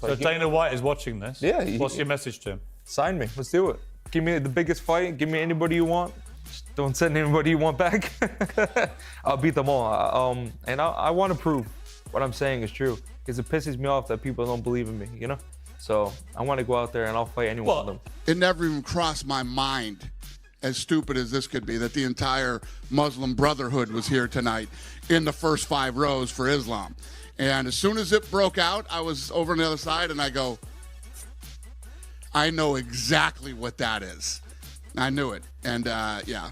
So Dana White is watching this. Yeah. What's your message to him? Sign me. Let's do it. Give me the biggest fight. Give me anybody you want. Just don't send anybody you want back. I'll beat them all. And I want to prove what I'm saying is true, because it pisses me off that people don't believe in me, you know? So I want to go out there and I'll fight any one of them. It never even crossed my mind, as stupid as this could be, that the entire Muslim Brotherhood was here tonight in the first 5 rows for Islam. And as soon as it broke out, I was over on the other side and I go, I know exactly what that is. I knew it. And yeah,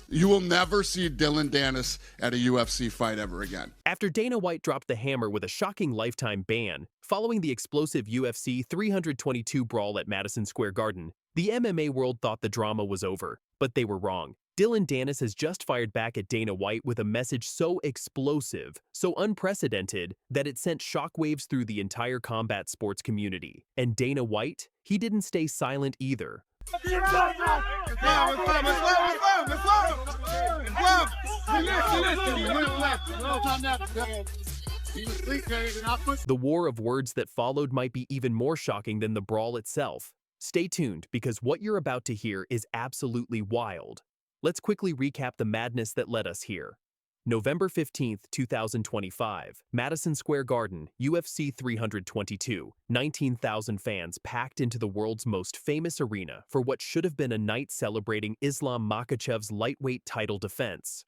you will never see Dylan Danis at a UFC fight ever again. After Dana White dropped the hammer with a shocking lifetime ban, following the explosive UFC 322 brawl at Madison Square Garden, the MMA world thought the drama was over, but they were wrong. Dylan Danis has just fired back at Dana White with a message so explosive, so unprecedented, that it sent shockwaves through the entire combat sports community. And Dana White, he didn't stay silent either. The war of words that followed might be even more shocking than the brawl itself. Stay tuned, because what you're about to hear is absolutely wild. Let's quickly recap the madness that led us here. November 15th, 2025, Madison Square Garden, UFC 322. 19,000 fans packed into the world's most famous arena for what should have been a night celebrating Islam Makhachev's lightweight title defense.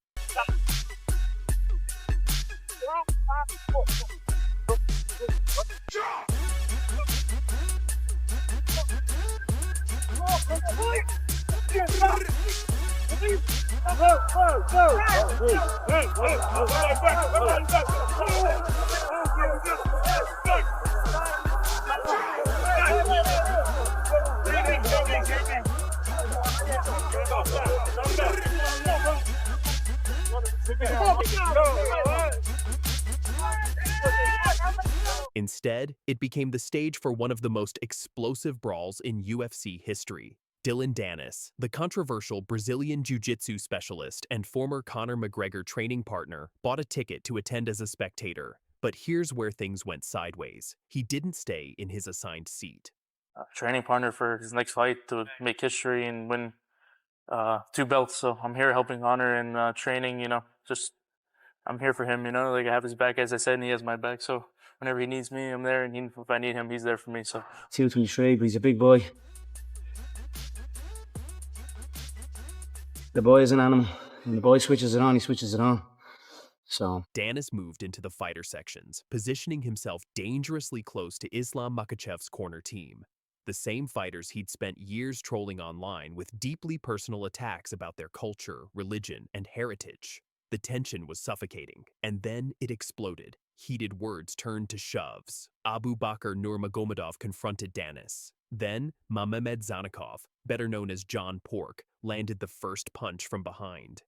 Instead, it became the stage for one of the most explosive brawls in UFC history. Dylan Danis, the controversial Brazilian jiu-jitsu specialist and former Conor McGregor training partner, bought a ticket to attend as a spectator. But here's where things went sideways. He didn't stay in his assigned seat. Training partner for his next fight to make history and win 2 belts. So I'm here helping Conor and training, you know, just I'm here for him, you know, like I have his back, as I said, and he has my back. So whenever he needs me, I'm there, and if I need him, he's there for me. So 223, but he's a big boy. The boy is an animal. When the boy switches it on, he switches it on. So Danis moved into the fighter sections, positioning himself dangerously close to Islam Makhachev's corner team. The same fighters he'd spent years trolling online with deeply personal attacks about their culture, religion, and heritage. The tension was suffocating, and then it exploded. Heated words turned to shoves. Abu Bakr Nurmagomedov confronted Danis. Then, Mamemed Zanikov, better known as John Pork, landed the first punch from behind.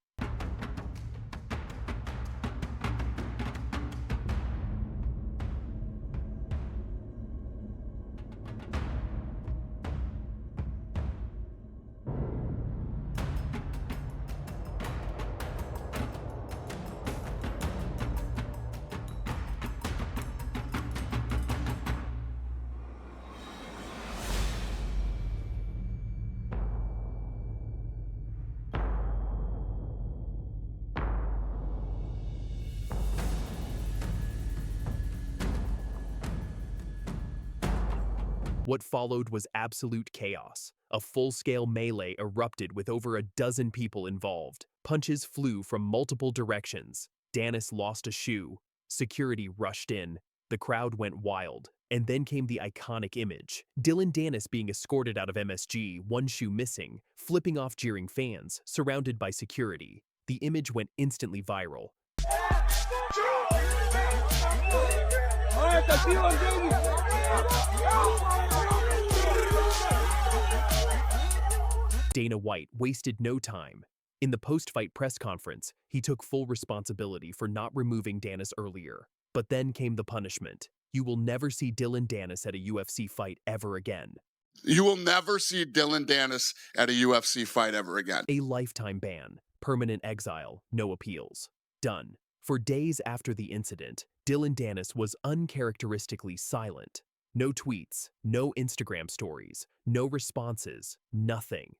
What followed was absolute chaos. A full-scale melee erupted with over a dozen people involved. Punches flew from multiple directions. Danis lost a shoe. Security rushed in. The crowd went wild. And then came the iconic image. Dylan Danis being escorted out of MSG, one shoe missing, flipping off jeering fans, surrounded by security. The image went instantly viral. Dana White wasted no time. In the post-fight press conference, he took full responsibility for not removing Danis earlier. But then came the punishment. You will never see Dylan Danis at a UFC fight ever again. You will never see Dylan Danis at a UFC fight ever again. A lifetime ban, permanent exile, no appeals. Done. For days after the incident, Dylan Danis was uncharacteristically silent. No tweets, no Instagram stories, no responses, nothing.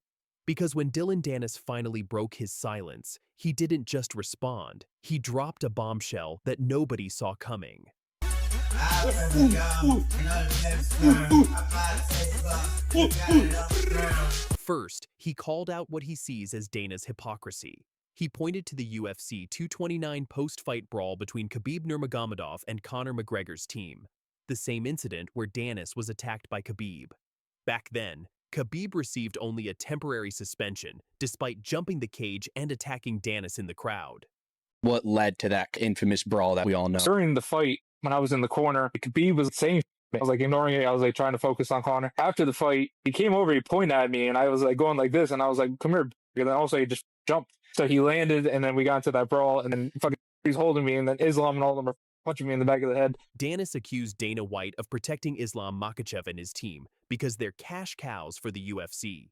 Because when Dylan Danis finally broke his silence, he didn't just respond, he dropped a bombshell that nobody saw coming. First, he called out what he sees as Dana's hypocrisy. He pointed to the UFC 229 post-fight brawl between Khabib Nurmagomedov and Conor McGregor's team, the same incident where Danis was attacked by Khabib. Back then, Khabib received only a temporary suspension, despite jumping the cage and attacking Danis in the crowd. What led to that infamous brawl that we all know? During the fight, when I was in the corner, Khabib was saying, I was like ignoring it. I was like trying to focus on Conor. After the fight, he came over, he pointed at me, and I was like going like this, and I was like, come here. And then also he just jumped. So he landed, and then we got into that brawl, and then fucking he's holding me, and then Islam and all of them are punching me in the back of the head. Danis accused Dana White of protecting Islam Makhachev and his team because they're cash cows for the UFC.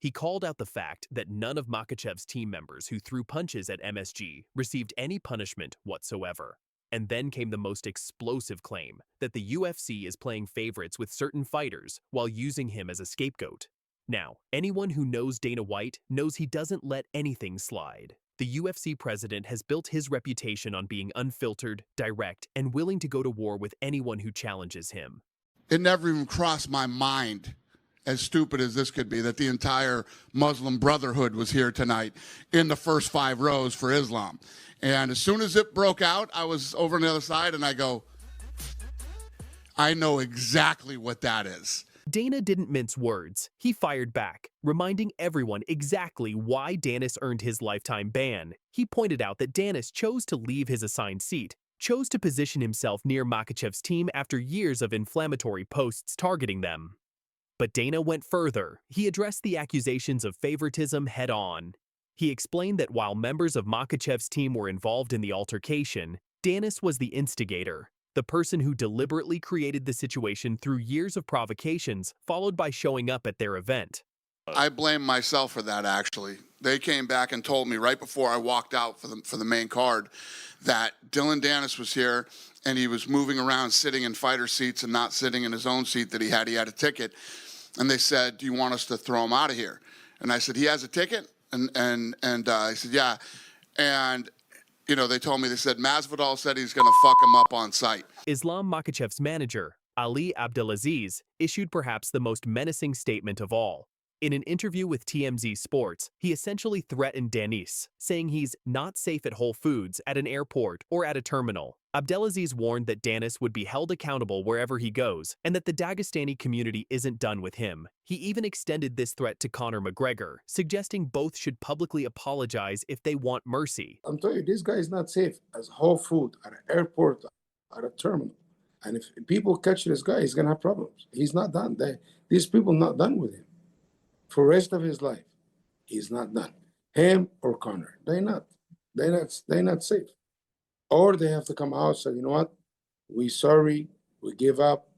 He called out the fact that none of Makhachev's team members who threw punches at MSG received any punishment whatsoever. And then came the most explosive claim that the UFC is playing favorites with certain fighters while using him as a scapegoat. Now, anyone who knows Dana White knows he doesn't let anything slide. The UFC president has built his reputation on being unfiltered, direct, and willing to go to war with anyone who challenges him. It never even crossed my mind, as stupid as this could be, that the entire Muslim Brotherhood was here tonight in the first 5 rows for Islam. And as soon as it broke out, I was over on the other side, and I go, I know exactly what that is. Dana didn't mince words. He fired back, reminding everyone exactly why Danis earned his lifetime ban. He pointed out that Danis chose to leave his assigned seat, chose to position himself near Makhachev's team after years of inflammatory posts targeting them. But Dana went further. He addressed the accusations of favoritism head-on. He explained that while members of Makhachev's team were involved in the altercation, Danis was the instigator, the person who deliberately created the situation through years of provocations, followed by showing up at their event. I blame myself for that, actually. They came back and told me right before I walked out for the main card that Dylan Danis was here and he was moving around sitting in fighter seats and not sitting in his own seat that he had. He had a ticket. And they said, do you want us to throw him out of here? And I said, he has a ticket? And I said, yeah. And, you know, they told me, they said, Masvidal said he's going to fuck him up on sight. Islam Makhachev's manager, Ali Abdelaziz, issued perhaps the most menacing statement of all. In an interview with TMZ Sports, he essentially threatened Danis, saying he's not safe at Whole Foods, at an airport, or at a terminal. Abdelaziz warned that Danis would be held accountable wherever he goes, and that the Dagestani community isn't done with him. He even extended this threat to Conor McGregor, suggesting both should publicly apologize if they want mercy. I'm telling you, this guy is not safe as Whole Food, at an airport, at a terminal. And if people catch this guy, he's going to have problems. He's not done. These people not done with him. For the rest of his life, he's not done. Him or Conor, they're not safe. Or they have to come out and say, you know what, we sorry, we give up,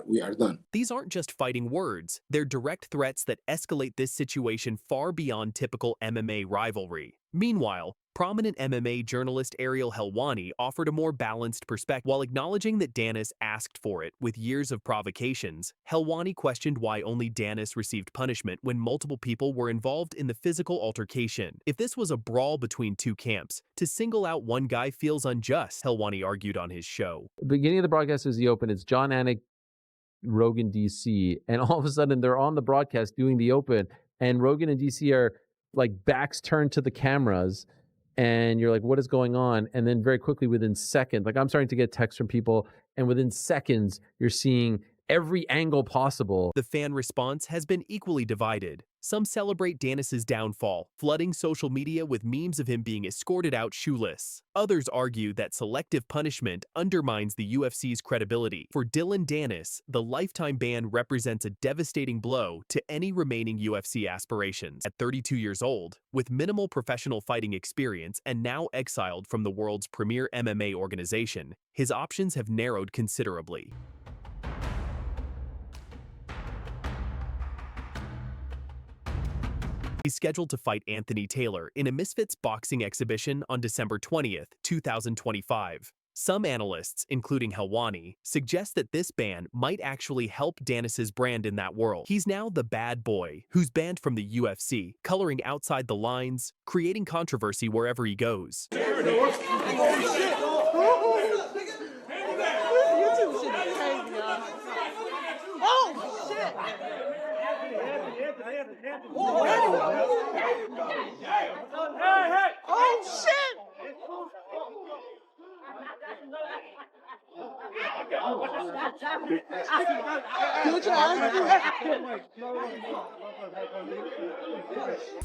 we are done. These aren't just fighting words, they're direct threats that escalate this situation far beyond typical MMA rivalry. Meanwhile, prominent MMA journalist Ariel Helwani offered a more balanced perspective. While acknowledging that Danis asked for it with years of provocations, Helwani questioned why only Danis received punishment when multiple people were involved in the physical altercation. If this was a brawl between two camps, to single out one guy feels unjust, Helwani argued on his show. The beginning of the broadcast is the open. It's John Anik, Rogan, DC, and all of a sudden they're on the broadcast doing the open, and Rogan and DC are like backs turned to the cameras. And you're like, what is going on? And then very quickly, within seconds, like I'm starting to get texts from people, and within seconds, you're seeing every angle possible. The fan response has been equally divided. Some celebrate Danis's downfall, flooding social media with memes of him being escorted out shoeless. Others argue that selective punishment undermines the UFC's credibility. For Dylan Danis, the lifetime ban represents a devastating blow to any remaining UFC aspirations. At 32 years old, with minimal professional fighting experience and now exiled from the world's premier MMA organization, his options have narrowed considerably. He's scheduled to fight Anthony Taylor in a Misfits boxing exhibition on December 20th, 2025. Some analysts, including Helwani, suggest that this ban might actually help Danis's brand in that world. He's now the bad boy who's banned from the UFC, coloring outside the lines, creating controversy wherever he goes.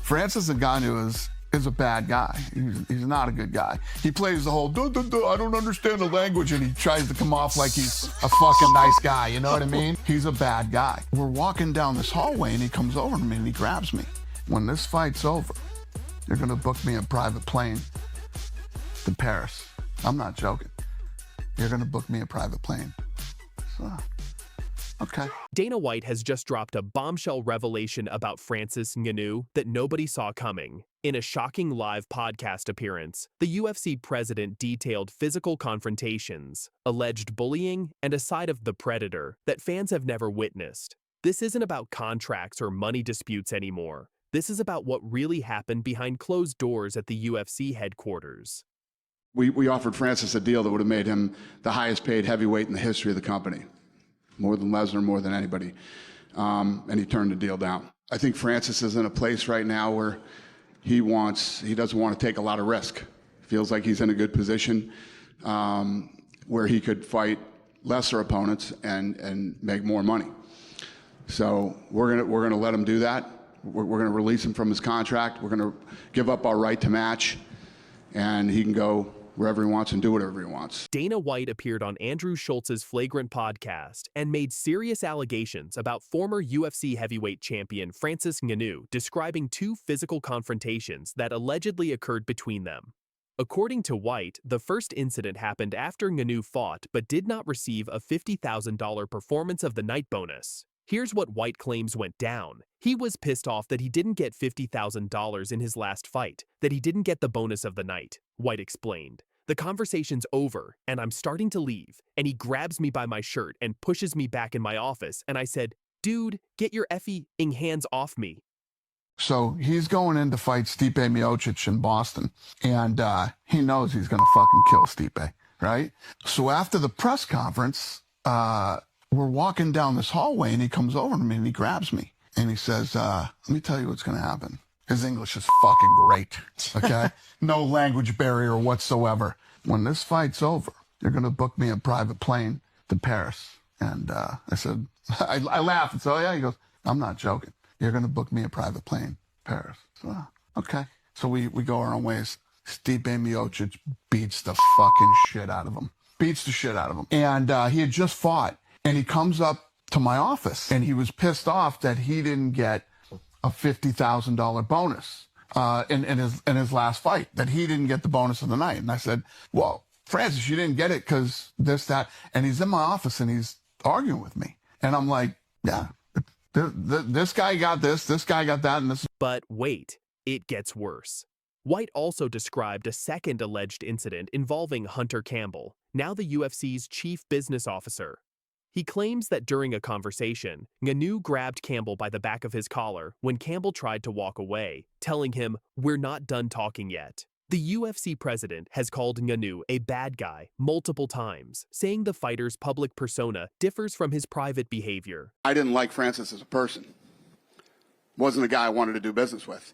Francis Ngannou is a bad guy. He's not a good guy. He plays the whole, I don't understand the language, and he tries to come off like he's a fucking nice guy, you know what I mean? He's a bad guy. We're walking down this hallway, and he comes over to me, and he grabs me. When this fight's over, you're gonna book me a private plane to Paris. I'm not joking. You're gonna book me a private plane. So, okay. Dana White has just dropped a bombshell revelation about Francis Ngannou that nobody saw coming. In a shocking live podcast appearance, the UFC president detailed physical confrontations, alleged bullying, and a side of the predator that fans have never witnessed. This isn't about contracts or money disputes anymore. This is about what really happened behind closed doors at the UFC headquarters. We offered Francis a deal that would have made him the highest paid heavyweight in the history of the company. More than Lesnar, more than anybody. And he turned the deal down. I think Francis is in a place right now where he doesn't want to take a lot of risk. Feels like he's in a good position where he could fight lesser opponents and make more money. So we're gonna let him do that. We're gonna release him from his contract. We're gonna give up our right to match, and he can go wherever he wants and do whatever he wants. Dana White appeared on Andrew Schultz's Flagrant podcast and made serious allegations about former UFC heavyweight champion Francis Ngannou, describing two physical confrontations that allegedly occurred between them. According to White, the first incident happened after Ngannou fought but did not receive a $50,000 performance of the night bonus. Here's what White claims went down. He was pissed off that he didn't get $50,000 in his last fight, that he didn't get the bonus of the night, White explained. The conversation's over, and I'm starting to leave, and he grabs me by my shirt and pushes me back in my office, and I said, "Dude, get your effing hands off me." So he's going in to fight Stipe Miocic in Boston, and he knows he's going to fucking kill Stipe, right? So after the press conference, we're walking down this hallway, and he comes over to me, and he grabs me, and he says, let me tell you what's going to happen. His English is fucking great, okay? No language barrier whatsoever. When this fight's over, you're going to book me a private plane to Paris. And I said, I laughed and said, oh, yeah. He goes, I'm not joking. You're going to book me a private plane to Paris. So, okay. So we go our own ways. Stipe Miocic beats the fucking shit out of him. Beats the shit out of him. And he had just fought. And he comes up to my office, and he was pissed off that he didn't get a $50,000 bonus in his last fight, that he didn't get the bonus of the night. And I said, well, Francis, you didn't get it because this, that. And he's in my office, and he's arguing with me. And I'm like, yeah, this guy got this guy got that, and this. But wait, it gets worse. White also described a second alleged incident involving Hunter Campbell, now the UFC's chief business officer. He claims that during a conversation, Ngannou grabbed Campbell by the back of his collar when Campbell tried to walk away, telling him, "We're not done talking yet." The UFC president has called Ngannou a bad guy multiple times, saying the fighter's public persona differs from his private behavior. I didn't like Francis as a person. Wasn't a guy I wanted to do business with.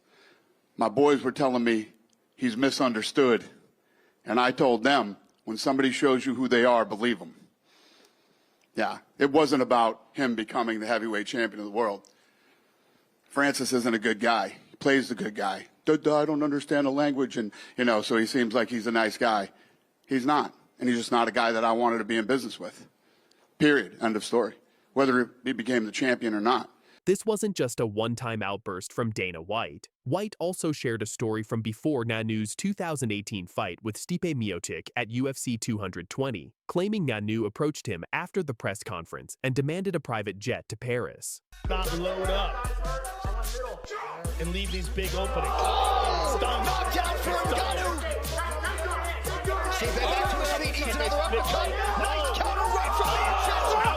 My boys were telling me he's misunderstood, and I told them, when somebody shows you who they are, believe them. Yeah, it wasn't about him becoming the heavyweight champion of the world. Francis isn't a good guy. He plays the good guy. I don't understand the language, and, so he seems like he's a nice guy. He's not, and he's just not a guy that I wanted to be in business with. Period. End of story. Whether he became the champion or not. This wasn't just a one-time outburst from Dana White. White also shared a story from before Ngannou's 2018 fight with Stipe Miocic at UFC 220, claiming Ngannou approached him after the press conference and demanded a private jet to Paris. Stop and load up and leave these big openings. Knockout for Ngannou! Steve back to his feet, eats another uppercut. Nice counter right from the inside.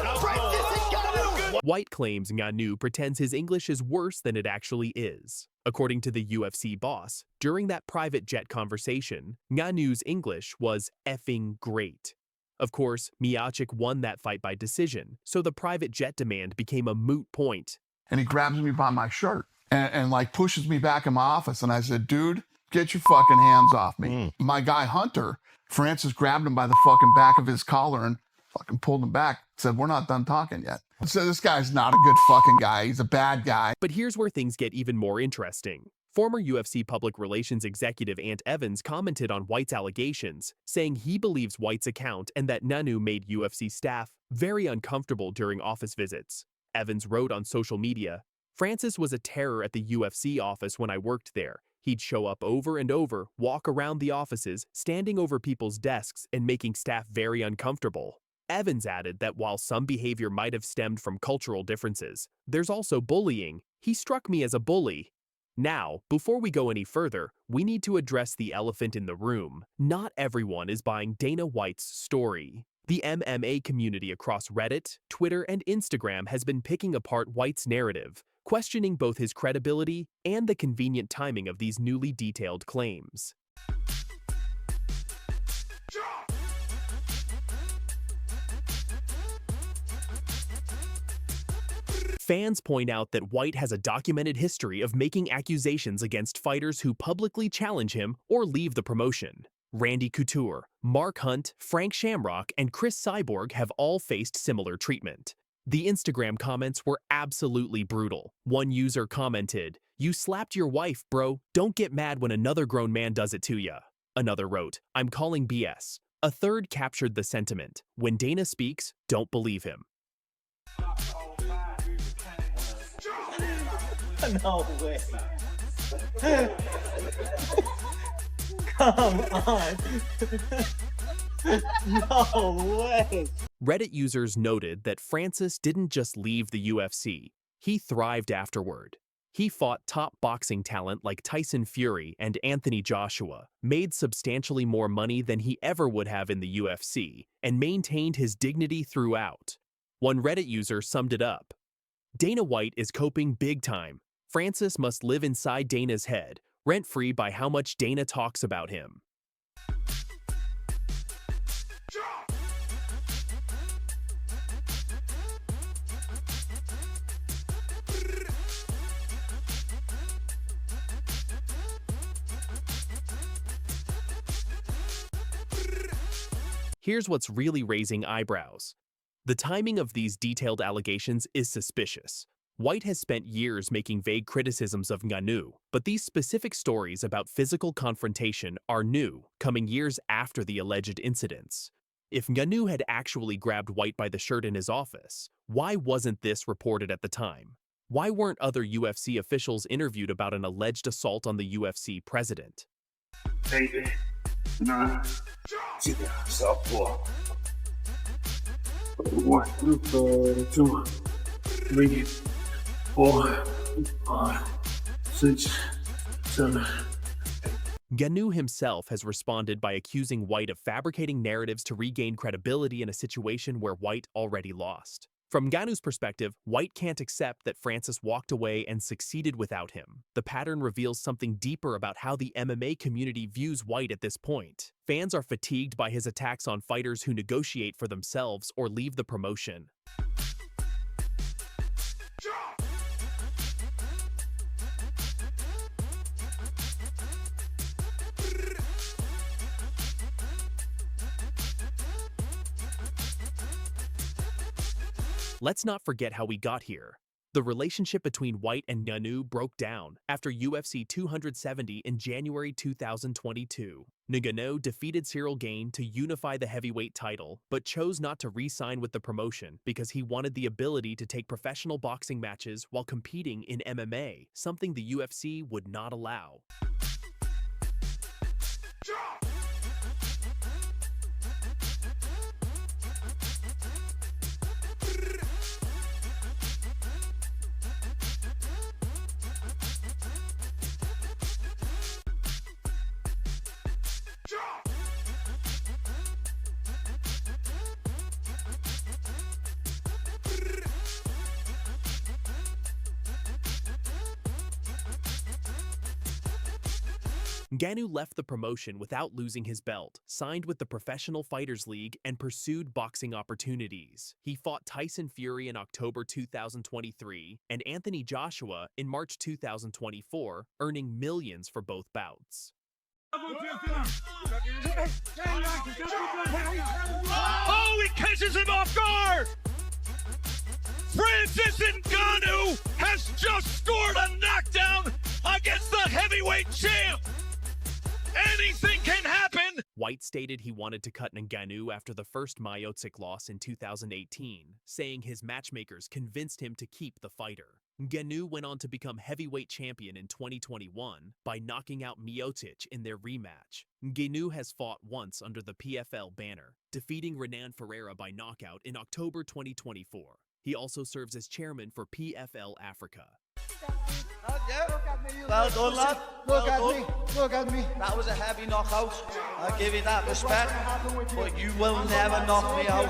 No, Francis Ngannou. White claims Ngannou pretends his English is worse than it actually is. According to the UFC boss, during that private jet conversation, Ngannou's English was effing great. Of course, Makhachev won that fight by decision, so the private jet demand became a moot point. And he grabs me by my shirt and like pushes me back in my office. And I said, dude, get your fucking hands off me. My guy Hunter, Francis grabbed him by the fucking back of his collar and fucking pulled him back. Said, we're not done talking yet. So this guy's not a good fucking guy. He's a bad guy. But here's where things get even more interesting. Former UFC public relations executive Ant Evans commented on White's allegations, saying he believes White's account and that Ngannou made UFC staff very uncomfortable during office visits. Evans wrote on social media, "Francis was a terror at the UFC office when I worked there. He'd show up over and over, walk around the offices, standing over people's desks and making staff very uncomfortable." Evans added that while some behavior might have stemmed from cultural differences, there's also bullying. He struck me as a bully. Now, before we go any further, we need to address the elephant in the room. Not everyone is buying Dana White's story. The MMA community across Reddit, Twitter, and Instagram has been picking apart White's narrative, questioning both his credibility and the convenient timing of these newly detailed claims. Fans point out that White has a documented history of making accusations against fighters who publicly challenge him or leave the promotion. Randy Couture, Mark Hunt, Frank Shamrock, and Chris Cyborg have all faced similar treatment. The Instagram comments were absolutely brutal. One user commented, "You slapped your wife, bro. Don't get mad when another grown man does it to ya." Another wrote, "I'm calling BS." A third captured the sentiment, "When Dana speaks, don't believe him." No way. Come on. No way. Reddit users noted that Francis didn't just leave the UFC, he thrived afterward. He fought top boxing talent like Tyson Fury and Anthony Joshua, made substantially more money than he ever would have in the UFC, and maintained his dignity throughout. One Reddit user summed it up. "Dana White is coping big time. Francis must live inside Dana's head, rent-free by how much Dana talks about him." Here's what's really raising eyebrows. The timing of these detailed allegations is suspicious. White has spent years making vague criticisms of Ngannou, but these specific stories about physical confrontation are new, coming years after the alleged incidents. If Ngannou had actually grabbed White by the shirt in his office, why wasn't this reported at the time? Why weren't other UFC officials interviewed about an alleged assault on the UFC president? 8, 9, 10, southpaw. 1, 2, 3, 4, 5, 6, 7. Ngannou himself has responded by accusing White of fabricating narratives to regain credibility in a situation where White already lost. From Ngannou's perspective, White can't accept that Francis walked away and succeeded without him. The pattern reveals something deeper about how the MMA community views White at this point. Fans are fatigued by his attacks on fighters who negotiate for themselves or leave the promotion. Let's not forget how we got here. The relationship between White and Ngannou broke down after UFC 270 in January 2022. Ngannou defeated Cyril Gane to unify the heavyweight title, but chose not to re-sign with the promotion because he wanted the ability to take professional boxing matches while competing in MMA, something the UFC would not allow. Ngannou left the promotion without losing his belt, signed with the Professional Fighters League, and pursued boxing opportunities. He fought Tyson Fury in October 2023 and Anthony Joshua in March 2024, earning millions for both bouts. Oh, he catches him off guard! Francis Ngannou has just scored a knockdown against the heavyweight champ! Anything can happen! White stated he wanted to cut Ngannou after the first Miocic loss in 2018, saying his matchmakers convinced him to keep the fighter. Ngannou went on to become heavyweight champion in 2021 by knocking out Miocic in their rematch. Ngannou has fought once under the PFL banner, defeating Renan Ferreira by knockout in October 2024. He also serves as chairman for PFL Africa. Well done, lad. Look at me. Look at me. That was a heavy knockout. I give you that respect. But you will never knock me out.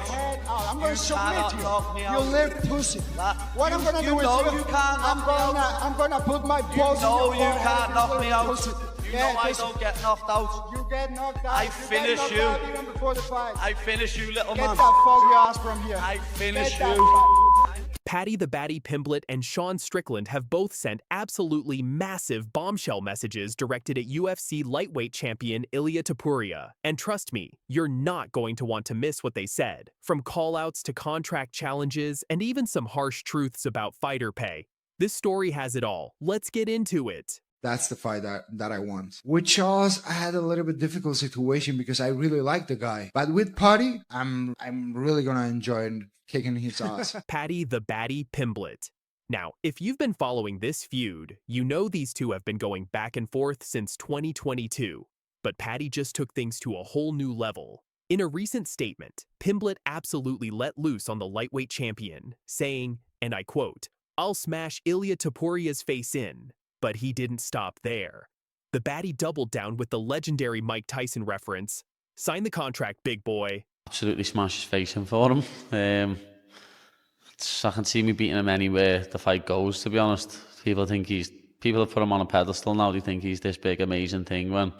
I'm going to submit you. Knock me You out. little pussy. What I'm going to do is you can't I'm going to put my balls in your you can't knock me out. pussy. You know I don't get knocked out. You get knocked out. I You get finish knocked you. out even before the fight. I finish you, little Get man. that fuck your ass from here. I finish Get that you. Paddy the Batty Pimblett and Sean Strickland have both sent absolutely massive bombshell messages directed at UFC lightweight champion Ilia Topuria. And trust me, you're not going to want to miss what they said. From callouts to contract challenges and even some harsh truths about fighter pay. This story has it all. Let's get into it. That's the fight that I want. With Charles, I had a little bit difficult situation because I really like the guy. But with Paddy, I'm really gonna enjoy kicking his ass. Paddy the Batty Pimblett. Now, if you've been following this feud, you know these two have been going back and forth since 2022. But Paddy just took things to a whole new level. In a recent statement, Pimblett absolutely let loose on the lightweight champion, saying, and I quote, "I'll smash Ilia Topuria's face in." But he didn't stop there. The Batty doubled down with the legendary Mike Tyson reference, "Sign the contract, big boy." Absolutely smash his face in for him. I can see me beating him anywhere the fight goes, to be honest. People have put him on a pedestal now. They think he's this big, amazing thing when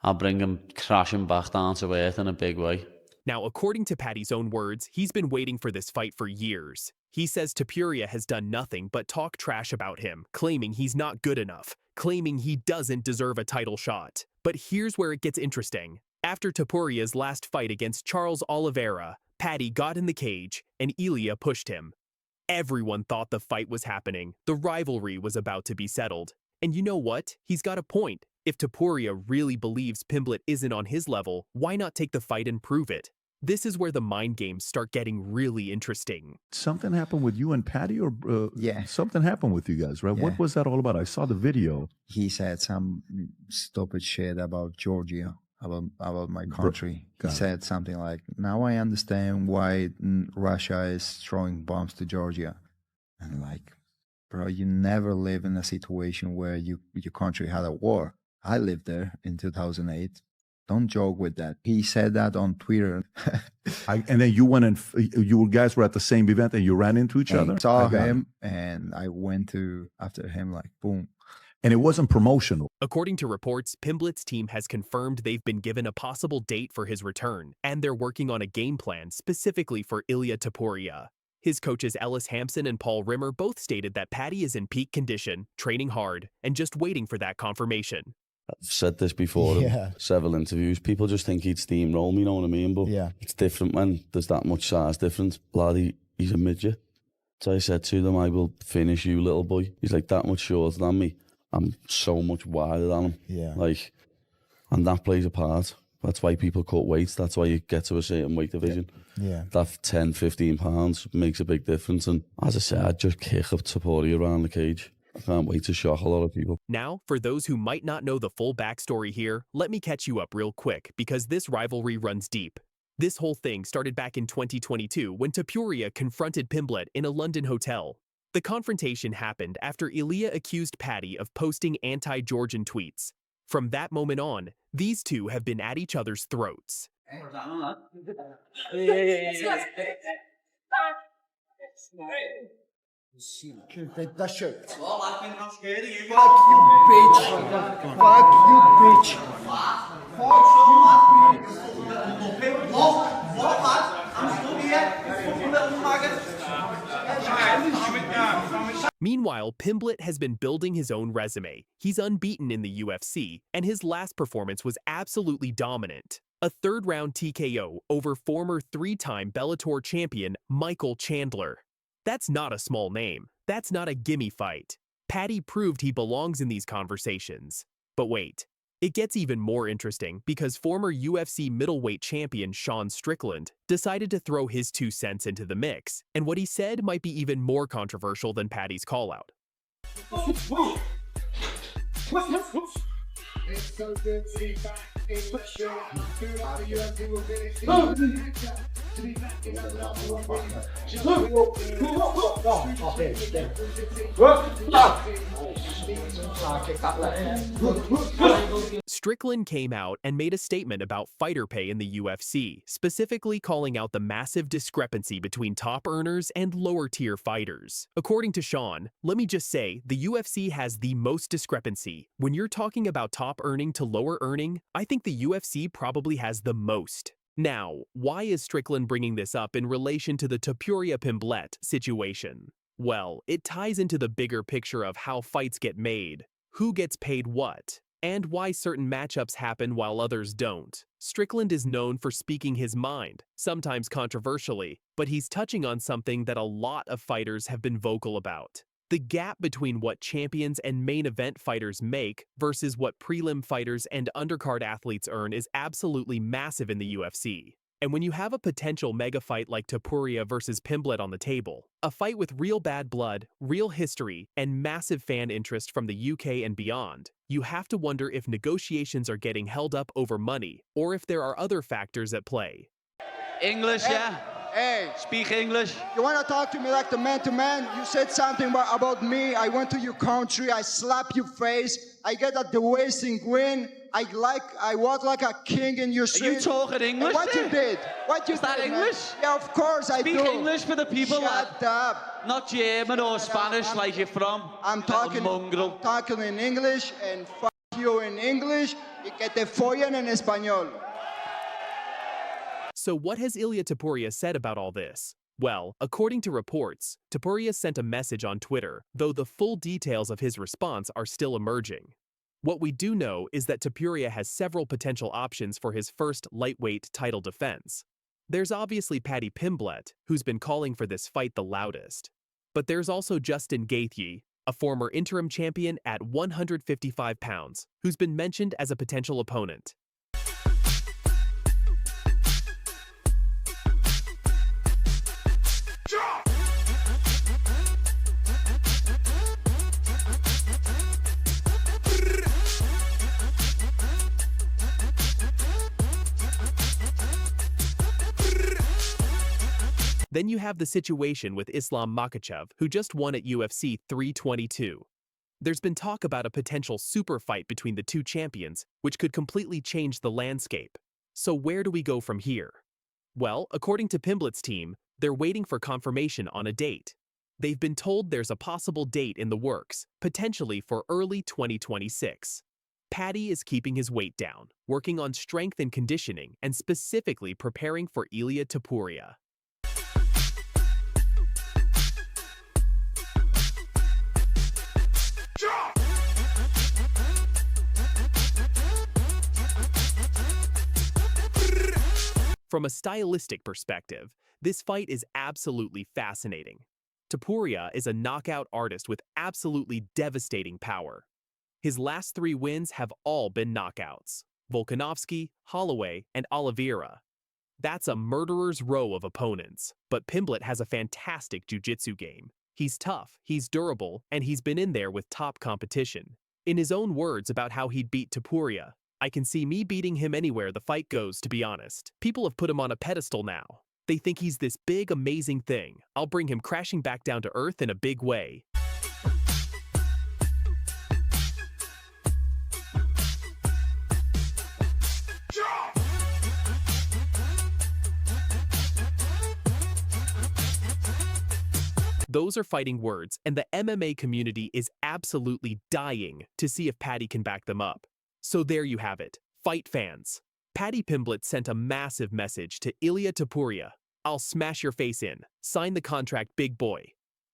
I'll bring him crashing back down to earth in a big way. Now, according to Paddy's own words, he's been waiting for this fight for years. He says Topuria has done nothing but talk trash about him, claiming he's not good enough, claiming he doesn't deserve a title shot. But here's where it gets interesting. After Topuria's last fight against Charles Oliveira, Paddy got in the cage and Ilia pushed him. Everyone thought the fight was happening. The rivalry was about to be settled. And you know what? He's got a point. If Topuria really believes Pimblett isn't on his level, why not take the fight and prove it? This is where the mind games start getting really interesting. Something happened with you and Paddy, or yeah, something happened with you guys, right? Yeah. What was that all about? I saw the video. He said some stupid shit about Georgia, about my country. He said something like, "Now I understand why Russia is throwing bombs to Georgia." And like, bro, you never live in a situation where your country had a war. I lived there in 2008. Don't joke with that. He said that on Twitter. And then you went and you guys were at the same event and you ran into each other? I saw him and I went after him like, boom. And it wasn't promotional. According to reports, Pimblett's team has confirmed they've been given a possible date for his return, and they're working on a game plan specifically for Ilia Topuria. His coaches Ellis Hampson and Paul Rimmer both stated that Paddy is in peak condition, training hard, and just waiting for that confirmation. I've said this before in several interviews. People just think he'd steamroll me, you know what I mean? But it's different when there's that much size difference. Lad, he's a midget. So I said to them, "I will finish you, little boy." He's like that much shorter than me. I'm so much wider than him. Yeah. Like, and that plays a part. That's why people cut weights. That's why you get to a certain weight division. Yeah. That 10, 15 pounds makes a big difference. And as I said, I'd just kick up Topuria around the cage. I can't wait to shock a lot of people. Now, for those who might not know the full backstory here, let me catch you up real quick because this rivalry runs deep. This whole thing started back in 2022 when Topuria confronted Pimblett in a London hotel. The confrontation happened after Ilia accused Paddy of posting anti-Georgian tweets. From that moment on, these two have been at each other's throats. That shirt. Well, I think I'm scared of you. Fuck you, bitch. Fuck you, bitch. What, lad? I'm still here. You fucking little maggot. Meanwhile, Pimblett has been building his own resume. He's unbeaten in the UFC, and his last performance was absolutely dominant. A third-round TKO over former three-time Bellator champion Michael Chandler. That's not a small name. That's not a gimme fight. Paddy proved he belongs in these conversations. But wait, it gets even more interesting because former UFC middleweight champion Sean Strickland decided to throw his 2 cents into the mix, and what he said might be even more controversial than Paddy's call-out. It's so good to be back in the show. Feel like the UFC will finish. To be back in the number one. Strickland came out and made a statement about fighter pay in the UFC, specifically calling out the massive discrepancy between top earners and lower-tier fighters. According to Sean, let me just say, the UFC has the most discrepancy. When you're talking about top earning to lower earning, I think the UFC probably has the most. Now, why is Strickland bringing this up in relation to the Topuria Pimblett situation? Well, it ties into the bigger picture of how fights get made, who gets paid what, and why certain matchups happen while others don't. Strickland is known for speaking his mind, sometimes controversially, but he's touching on something that a lot of fighters have been vocal about. The gap between what champions and main event fighters make versus what prelim fighters and undercard athletes earn is absolutely massive in the UFC. And when you have a potential mega fight like Topuria versus Pimblett on the table, a fight with real bad blood, real history, and massive fan interest from the UK and beyond, you have to wonder if negotiations are getting held up over money, or if there are other factors at play. English, yeah? Hey, Speak English. you want to talk to me like the man-to-man? You said something about me. I went to your country. I slap your face. I get at the wasting win. I walk like a king in your street. Are you talking English? What you did? What you Is that did, man? English? Yeah, of course I do. Speak English for the people. Shut up. Not German or Spanish like you're from. I'm talking in English and fuck you in English. Y que te follen en español. So what has Ilia Topuria said about all this? Well, according to reports, Topuria sent a message on Twitter, though the full details of his response are still emerging. What we do know is that Topuria has several potential options for his first lightweight title defense. There's obviously Paddy Pimblett, who's been calling for this fight the loudest. But there's also Justin Gaethje, a former interim champion at 155 pounds, who's been mentioned as a potential opponent. Then you have the situation with Islam Makhachev, who just won at UFC 322. There's been talk about a potential super fight between the two champions, which could completely change the landscape. So where do we go from here? Well, according to Pimblett's team, they're waiting for confirmation on a date. They've been told there's a possible date in the works, potentially for early 2026. Paddy is keeping his weight down, working on strength and conditioning, and specifically preparing for Ilia Topuria. From a stylistic perspective, this fight is absolutely fascinating. Topuria is a knockout artist with absolutely devastating power. His last 3 wins have all been knockouts: Volkanovski, Holloway, and Oliveira. That's a murderer's row of opponents, but Pimblett has a fantastic jiu-jitsu game. He's tough, he's durable, and he's been in there with top competition. In his own words about how he'd beat Topuria, "I can see me beating him anywhere the fight goes, to be honest. People have put him on a pedestal now. They think he's this big, amazing thing. I'll bring him crashing back down to earth in a big way." Those are fighting words, and the MMA community is absolutely dying to see if Paddy can back them up. So there you have it, fight fans. Paddy Pimblett sent a massive message to Ilia Topuria. I'll smash your face in. Sign the contract, big boy.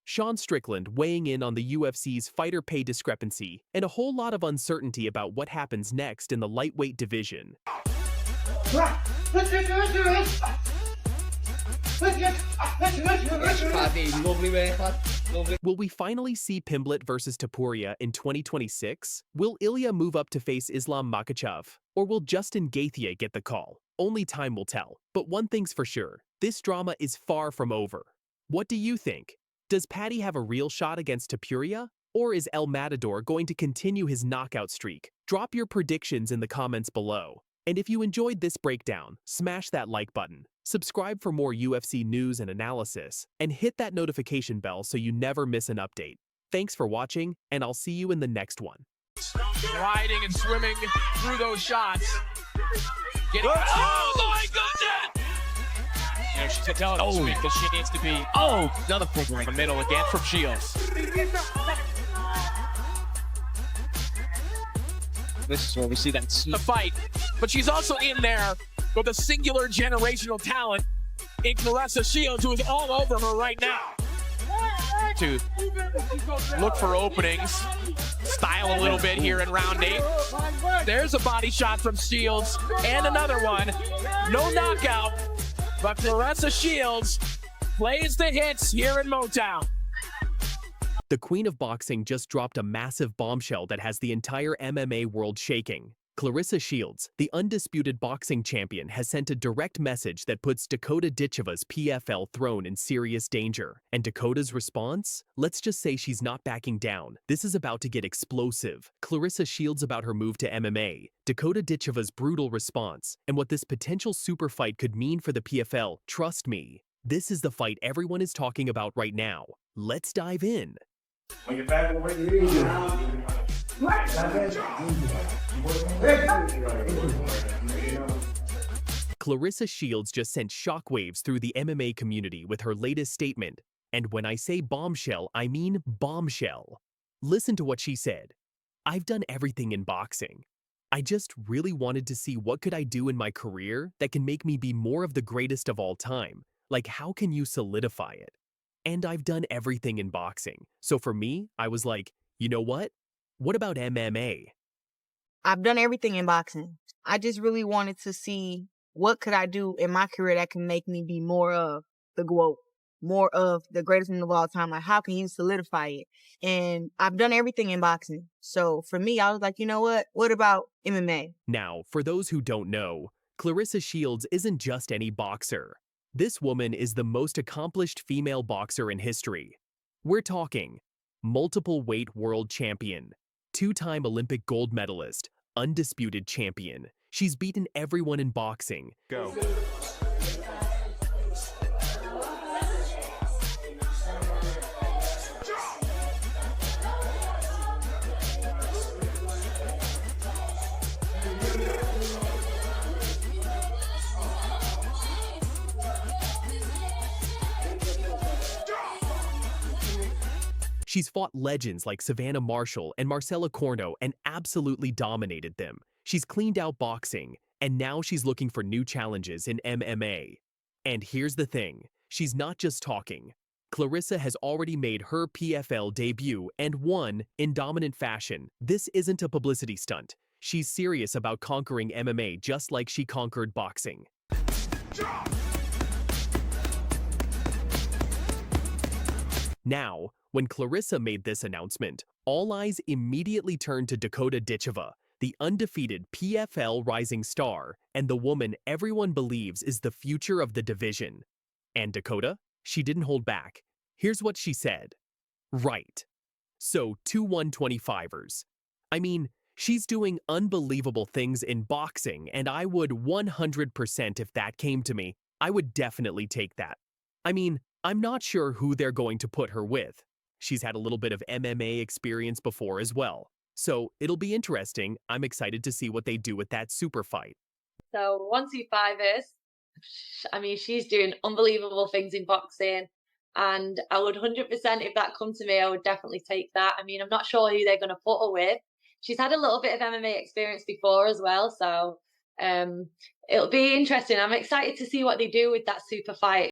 Sean Strickland weighing in on the UFC's fighter pay discrepancy and a whole lot of uncertainty about what happens next in the lightweight division. Will we finally see Pimblett versus Topuria in 2026? Will Ilia move up to face Islam Makhachev? Or will Justin Gaethje get the call? Only time will tell. But one thing's for sure, this drama is far from over. What do you think? Does Paddy have a real shot against Topuria? Or is El Matador going to continue his knockout streak? Drop your predictions in the comments below. And if you enjoyed this breakdown, smash that like button, subscribe for more UFC news and analysis, and hit that notification bell so you never miss an update. Thanks for watching, and I'll see you in the next one. Gliding and swimming through those shots. Getting, oh my goodness! You know, she's telling us because she needs to be. Oh, another figure in the middle again from Shields. This is where we see that the fight, but she's also in there with a singular generational talent in Claressa Shields, who is all over her right now. To look for openings, style a little bit here in round 8. There's a body shot from Shields, and another one. No knockout, but Claressa Shields plays the hits here in Motown. The Queen of Boxing just dropped a massive bombshell that has the entire MMA world shaking. Claressa Shields, the undisputed boxing champion, has sent a direct message that puts Dakota Ditcheva's PFL throne in serious danger. And Dakota's response? Let's just say she's not backing down. This is about to get explosive. Claressa Shields about her move to MMA, Dakota Ditcheva's brutal response, and what this potential super fight could mean for the PFL. Trust me, this is the fight everyone is talking about right now. Let's dive in. When you're back over here, Claressa Shields just sent shockwaves through the MMA community with her latest statement. And when I say bombshell, I mean bombshell. Listen to what she said. I've done everything in boxing. I just really wanted to see what could I do in my career that can make me be more of the greatest of all time. Like, how can you solidify it? And I've done everything in boxing. So for me, I was like, you know what? What about MMA? I've done everything in boxing. I just really wanted to see what could I do in my career that can make me be more of the GOAT, more of the greatest of all time. Like, how can you solidify it? And I've done everything in boxing. So for me, I was like, you know what? What about MMA? Now, for those who don't know, Claressa Shields isn't just any boxer. This woman is the most accomplished female boxer in history. We're talking multiple weight world champion, 2-time Olympic gold medalist, undisputed champion. She's beaten everyone in boxing. Go. She's fought legends like Savannah Marshall and Marcella Corno and absolutely dominated them. She's cleaned out boxing, and now she's looking for new challenges in MMA. And here's the thing, she's not just talking. Claressa has already made her PFL debut and won in dominant fashion. This isn't a publicity stunt. She's serious about conquering MMA just like she conquered boxing. Now, when Claressa made this announcement, all eyes immediately turned to Dakota Ditcheva, the undefeated PFL rising star, and the woman everyone believes is the future of the division. And Dakota? She didn't hold back. Here's what she said. Right. So, 2 125ers. I mean, she's doing unbelievable things in boxing, and I would 100% if that came to me. I would definitely take that. I mean, I'm not sure who they're going to put her with. She's had a little bit of MMA experience before as well. So it'll be interesting. I'm excited to see what they do with that super fight. So 125ers, I mean, she's doing unbelievable things in boxing. And I would 100%, if that come to me, I would definitely take that. I mean, I'm not sure who they're going to put her with. She's had a little bit of MMA experience before as well, so it'll be interesting. I'm excited to see what they do with that super fight.